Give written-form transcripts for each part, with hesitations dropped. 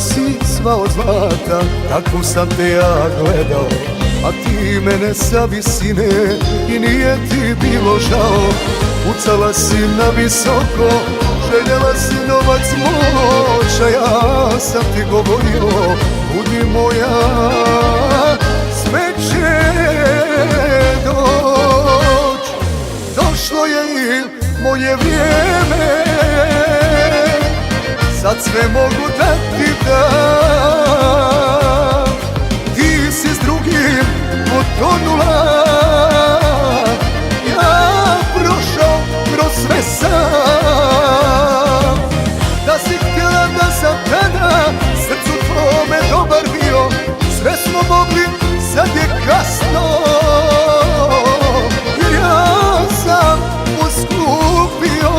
si sva od zlata, tako sam te ja gledao, a ti mene sa visine i nije ti bilo žao. Pucala si na visoko, željela si novac moć, a ja sam ti govorio, budi moja, sve će doć. Došlo je i moje vrijeme, sad sve mogu da ti dam. Ti si s drugim potonula, ja prošao kroz sve sam. Da si htjela da sam tada srcu tvome dobar bio, sve smo mogli, sad je kasno. Ja sam poskupio.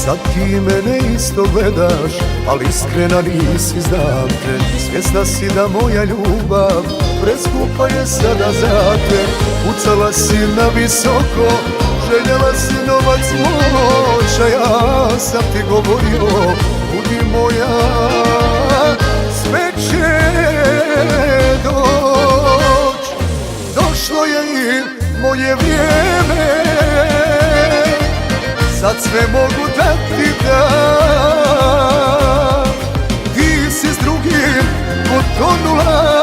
Sad ti mene isto gledaš, ali iskrena nisi, znam te. Svjesna si da moja ljubav preskupa je sada za te. Pucala si na visoko, željela si novac moć, a ja sam ti govorio, budi moja, sve će doć. Došlo je i moje vrijeme, sad sve mogu da ti dam. Ti si s drugim potonula,